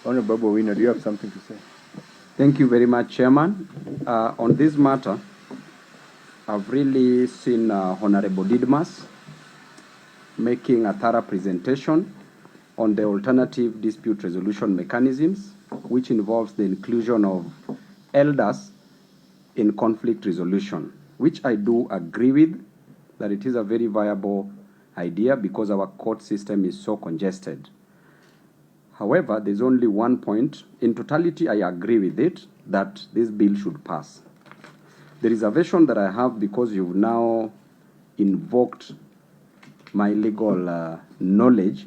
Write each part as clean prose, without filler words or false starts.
Honorable Babu Owino, do you have something to say? Thank you very much, Chairman. On this matter, I've really seen Honorable Didmus making a thorough presentation on the alternative dispute resolution mechanisms, which involves the inclusion of elders in conflict resolution, which I do agree with, that it is a very viable idea because our court system is so congested. However, there's only one point. In totality, I agree with it, that this bill should pass. The reservation that I have, because you've now invoked my legal knowledge,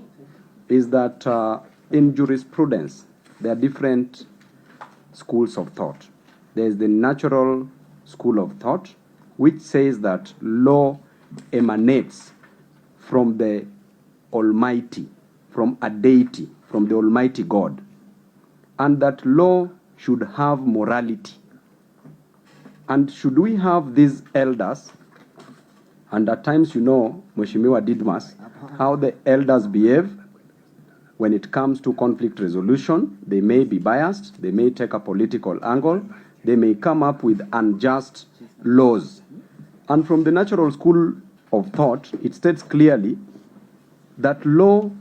is that in jurisprudence, there are different schools of thought. There's the natural school of thought, which says that law emanates from the Almighty, from a deity, from the Almighty God, and that law should have morality. And should we have these elders, and at times, you know, Mheshimiwa Didmus, how the elders behave when it comes to conflict resolution. They may be biased, they may take a political angle, they may come up with unjust laws. And from the natural school of thought, it states clearly that law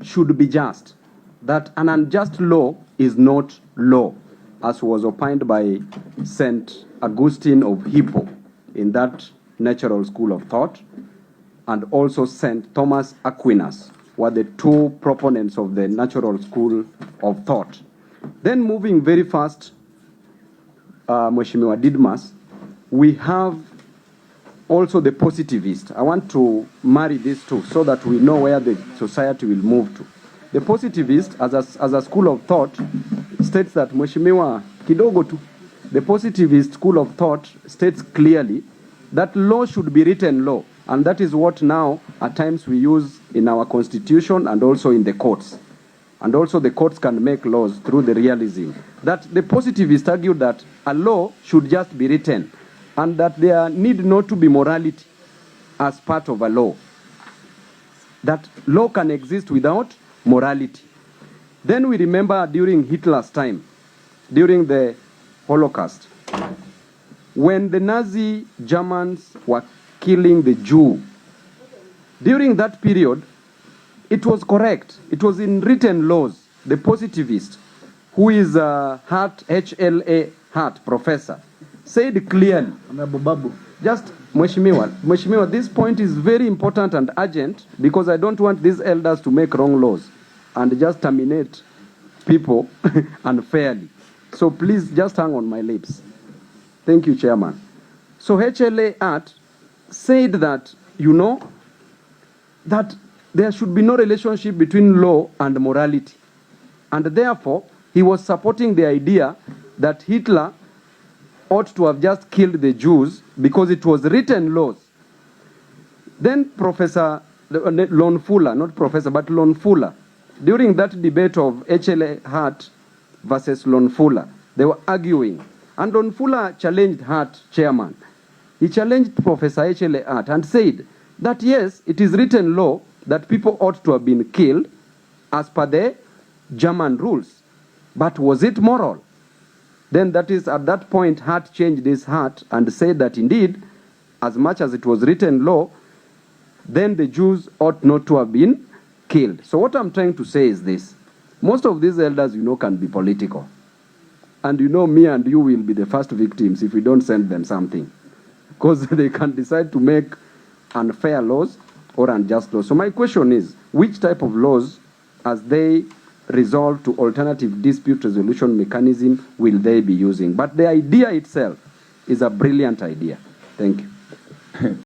should be just, that an unjust law is not law, as was opined by St. Augustine of Hippo in that natural school of thought, and also St. Thomas Aquinas were the two proponents of the natural school of thought. Then moving very fast, Mheshimiwa Didmus, we have also the positivist. I want to marry these two so that we know where the society will move to. The positivist, as a school of thought, states that, Mheshimiwa, kidogo tu, the positivist school of thought states clearly that law should be written law, and that is what now at times we use in our constitution and also in the courts. And also the courts can make laws through the realism. That the positivists argue that a law should just be written, and that there need not to be morality as part of a law. That law can exist without morality. Then we remember during Hitler's time, during the Holocaust, when the Nazi Germans were killing the Jew, during that period, it was correct. It was in written laws. The positivist, who is a Hart, HLA Hart professor, said clearly, just Mheshimiwa, this point is very important and urgent, because I don't want these elders to make wrong laws and just terminate people unfairly. So please just hang on my lips. Thank you, Chairman. So HLA Hart said that, you know, that there should be no relationship between law and morality. And therefore, he was supporting the idea that Hitler ought to have just killed the Jews because it was written laws. Then Professor Lon Fuller, not Professor, but Lon Fuller, during that debate of HLA Hart versus Lon Fuller, they were arguing. And Lon Fuller challenged Hart, Chairman. He challenged Professor HLA Hart and said that yes, it is written law that people ought to have been killed as per the German rules. But was it moral? Then that is at that point Hart changed his heart and said that indeed, as much as it was written law, then the Jews ought not to have been killed. So what I'm trying to say is this. Most of these elders, you know, can be political. And you know, me and you will be the first victims if we don't send them something. Because they can decide to make unfair laws or unjust laws. So my question is, which type of laws, as they resolve to alternative dispute resolution mechanism, will they be using? But the idea itself is a brilliant idea. Thank you.